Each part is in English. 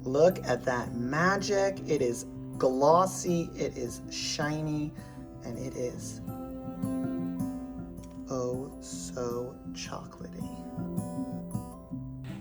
Look at that magic. It is glossy, it is shiny, and it is oh so chocolatey.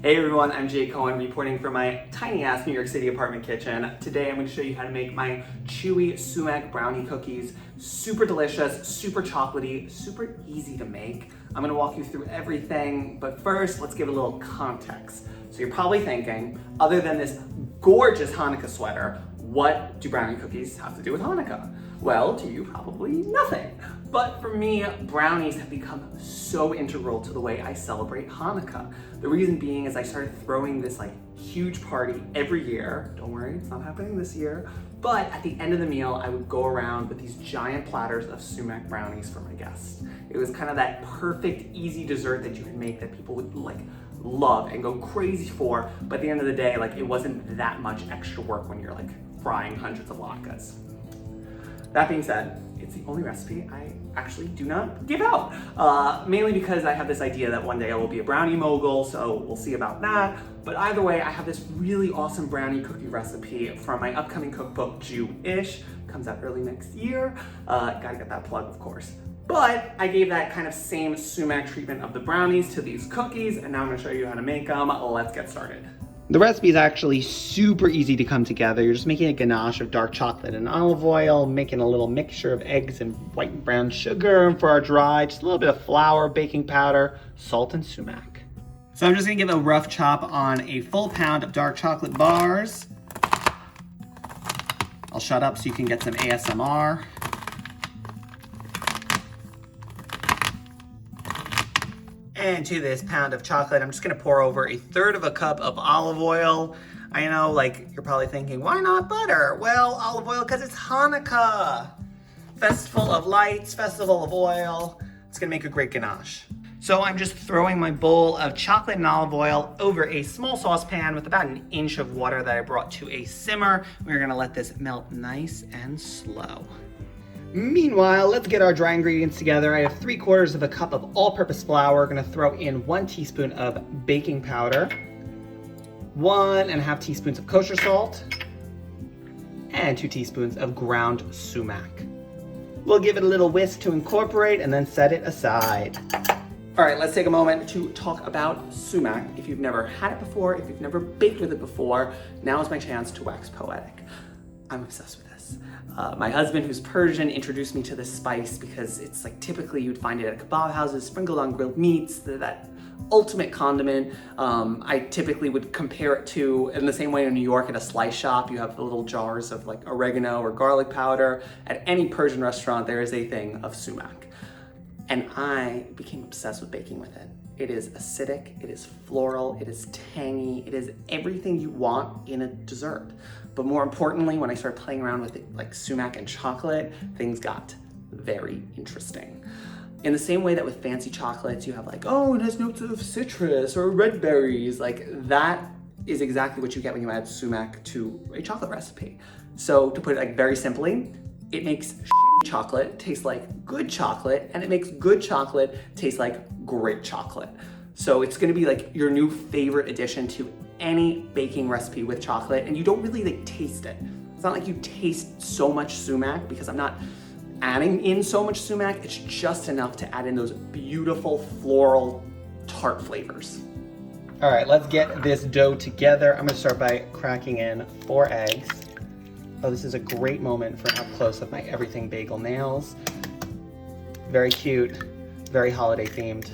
Hey everyone, I'm Cohen reporting from my tiny ass New York City apartment kitchen. Today I'm going to show you how to make my chewy sumac brownie cookies. Super delicious, super chocolatey, super easy to make. I'm going to walk you through everything, but first let's give a little context. So you're probably thinking, other than this gorgeous Hanukkah sweater, what do brownie cookies have to do with Hanukkah? Well, to you, probably nothing. But for me, brownies have become so integral to the way I celebrate Hanukkah. The reason being is I started throwing this huge party every year. Don't worry, it's not happening this year. But at the end of the meal, I would go around with these giant platters of sumac brownies for my guests. It was kind of that perfect, easy dessert that you could make that people would love and go crazy for. But at the end of the day, it wasn't that much extra work when you're frying hundreds of latkes. That being said, it's the only recipe I actually do not give out. Mainly because I have this idea that one day I will be a brownie mogul, so we'll see about that. But either way, I have this really awesome brownie cookie recipe from my upcoming cookbook, Jewish. Comes out early next year. Gotta get that plug, of course. But I gave that kind of same sumac treatment of the brownies to these cookies, and now I'm gonna show you how to make them. Let's get started. The recipe is actually super easy to come together. You're just making a ganache of dark chocolate and olive oil, making a little mixture of eggs and white and brown sugar, and for our dry, just a little bit of flour, baking powder, salt, and sumac. So I'm just gonna give a rough chop on a full pound of dark chocolate bars. I'll shut up so you can get some ASMR. And to this pound of chocolate, I'm just gonna pour over 1/3 cup of olive oil. I know, you're probably thinking, why not butter? Well, olive oil, because it's Hanukkah. Festival of lights, festival of oil. It's gonna make a great ganache. So I'm just throwing my bowl of chocolate and olive oil over a small saucepan with about 1 inch of water that I brought to a simmer. We're gonna let this melt nice and slow. Meanwhile, let's get our dry ingredients together. I have 3/4 cup of all-purpose flour. We're gonna throw in 1 teaspoon of baking powder, 1.5 teaspoons of kosher salt, and 2 teaspoons of ground sumac. We'll give it a little whisk to incorporate and then set it aside. All right, let's take a moment to talk about sumac. If you've never had it before, if you've never baked with it before, now is my chance to wax poetic. I'm obsessed with this. My husband, who's Persian, introduced me to this spice because it's typically you'd find it at kebab houses, sprinkled on grilled meats, that ultimate condiment. I typically would compare it to, in the same way in New York at a slice shop, you have the little jars of oregano or garlic powder. At any Persian restaurant, there is a thing of sumac. And I became obsessed with baking with it. It is acidic, it is floral, it is tangy, it is everything you want in a dessert. But more importantly, when I started playing around with it, sumac and chocolate, things got very interesting. In the same way that with fancy chocolates, you have oh, it has notes of citrus or red berries, that is exactly what you get when you add sumac to a chocolate recipe. So to put it very simply, it makes chocolate taste like good chocolate, and it makes good chocolate taste like great chocolate. So it's gonna be your new favorite addition to any baking recipe with chocolate, and you don't really taste it. It's not you taste so much sumac because I'm not adding in so much sumac. It's just enough to add in those beautiful floral tart flavors. All right, let's get this dough together. I'm gonna start by cracking in 4 eggs. Oh, this is a great moment for an up close of my everything bagel nails. Very cute, very holiday themed.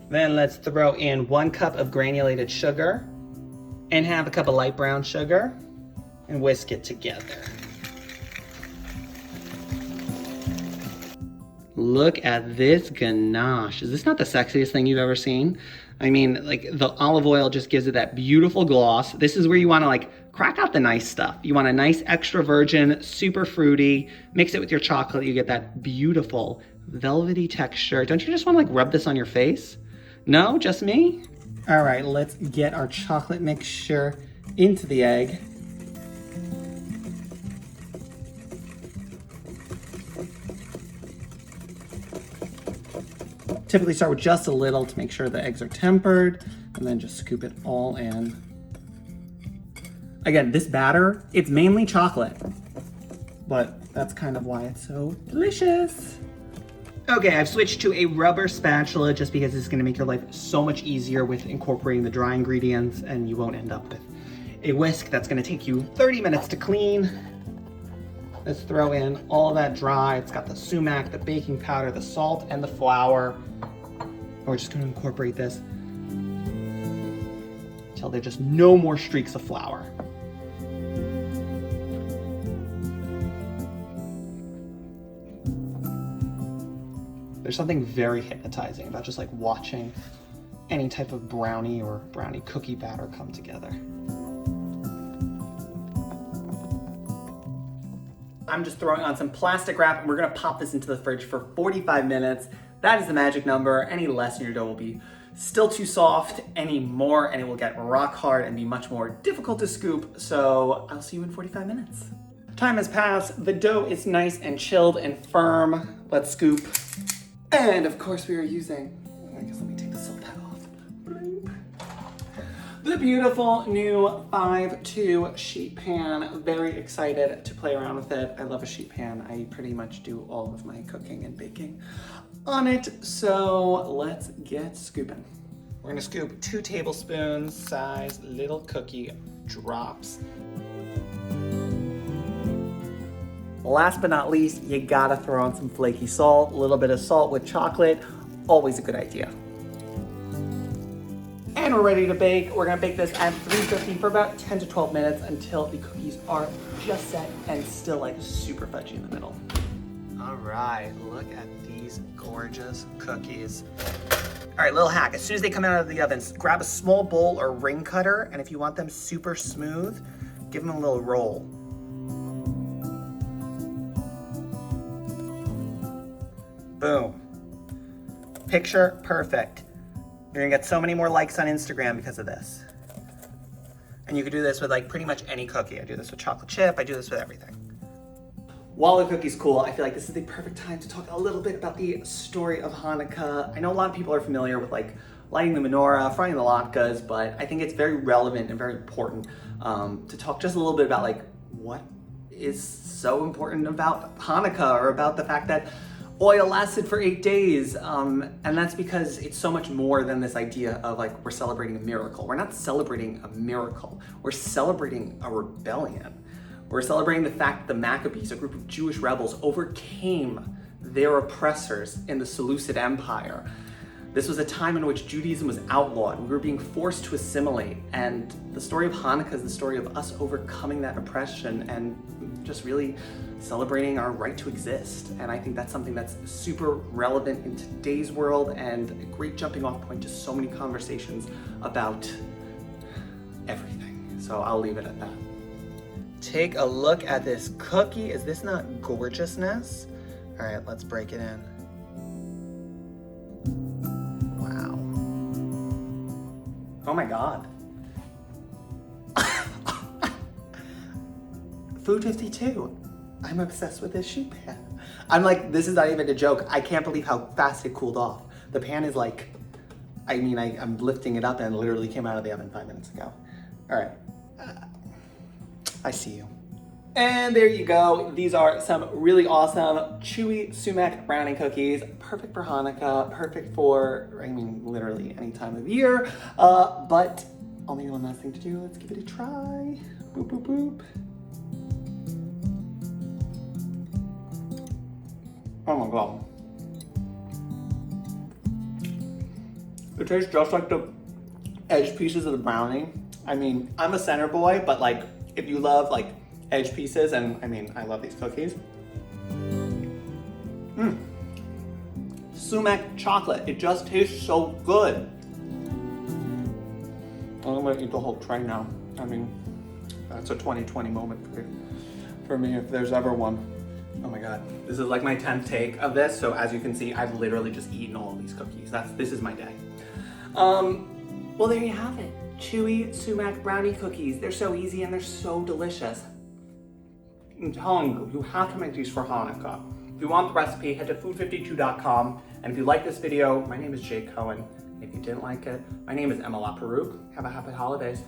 Then let's throw in 1 cup of granulated sugar and 1/2 cup of light brown sugar and whisk it together. Look at this ganache. Is this not the sexiest thing you've ever seen? I mean, the olive oil just gives it that beautiful gloss. This is where you wanna crack out the nice stuff. You want a nice extra virgin, super fruity, mix it with your chocolate, you get that beautiful velvety texture. Don't you just wanna rub this on your face? No, just me? All right, let's get our chocolate mixture into the egg. Typically start with just a little to make sure the eggs are tempered, and then just scoop it all in. Again, this batter, it's mainly chocolate, but that's kind of why it's so delicious. Okay, I've switched to a rubber spatula just because it's gonna make your life so much easier with incorporating the dry ingredients, and you won't end up with a whisk that's gonna take you 30 minutes to clean. Let's throw in all of that dry. It's got the sumac, the baking powder, the salt, and the flour. And we're just gonna incorporate this until there's just no more streaks of flour. There's something very hypnotizing about just like watching any type of brownie or brownie cookie batter come together. I'm just throwing on some plastic wrap and we're gonna pop this into the fridge for 45 minutes. That is the magic number. Any less and your dough will be still too soft, any more and it will get rock hard and be much more difficult to scoop. So I'll see you in 45 minutes. Time has passed. The dough is nice and chilled and firm. Let's scoop. And of course we are using, I guess let me take the salt pad off. Bloop. The beautiful new 5-2 sheet pan. Very excited to play around with it. I love a sheet pan. I pretty much do all of my cooking and baking on it. So let's get scooping. We're gonna scoop 2 tablespoons size little cookie drops. Last but not least, you gotta throw on some flaky salt. A little bit of salt with chocolate, always a good idea. And we're ready to bake. We're gonna bake this at 350 for about 10 to 12 minutes until the cookies are just set and still like super fudgy in the middle. All right, look at these gorgeous cookies. All right, little hack. As soon as they come out of the oven, grab a small bowl or ring cutter, and if you want them super smooth, give them a little roll. Boom. Picture perfect. You're gonna get so many more likes on Instagram because of this. And you can do this with like pretty much any cookie. I do this with chocolate chip, I do this with everything. While the cookie's cool, I feel like this is the perfect time to talk a little bit about the story of Hanukkah. I know a lot of people are familiar with like lighting the menorah, frying the latkes, but I think it's very relevant and very important to talk just a little bit about like what is so important about Hanukkah or about the fact that oil lasted for 8 days, and that's because it's so much more than this idea of like we're celebrating a miracle. We're not celebrating a miracle. We're celebrating a rebellion. We're celebrating the fact that the Maccabees, a group of Jewish rebels, overcame their oppressors in the Seleucid Empire. This was a time in which Judaism was outlawed. We were being forced to assimilate, and the story of Hanukkah is the story of us overcoming that oppression and just really celebrating our right to exist. And I think that's something that's super relevant in today's world and a great jumping off point to so many conversations about everything. So I'll leave it at that. Take a look at this cookie. Is this not gorgeousness? All right, let's break it in. Wow. Oh my God. Food 52. I'm obsessed with this sheet pan. I'm like, this is not even a joke. I can't believe how fast it cooled off. The pan is like, I mean, I'm lifting it up and it literally came out of the oven 5 minutes ago. All right, I see you. And there you go. These are some really awesome chewy sumac brownie cookies. Perfect for Hanukkah, perfect for, I mean, literally any time of year. But only one last thing to do. Let's give it a try. Boop, boop, boop. Oh my God. It tastes just like the edge pieces of the brownie. I mean, I'm a center boy, but like, if you love like edge pieces, and I mean, I love these cookies. Sumac chocolate, it just tastes so good. I'm gonna eat the whole tray now. I mean, that's a 2020 moment for me if there's ever one. Oh my God, this is like my 10th take of this. So as you can see, I've literally just eaten all of these cookies. This is my day. Well, there you have it. Chewy sumac brownie cookies. They're so easy and they're so delicious. I'm telling you, you have to make these for Hanukkah. If you want the recipe, head to food52.com. And if you like this video, my name is Jake Cohen. If you didn't like it, my name is Emma LaPeroux. Have a happy holidays.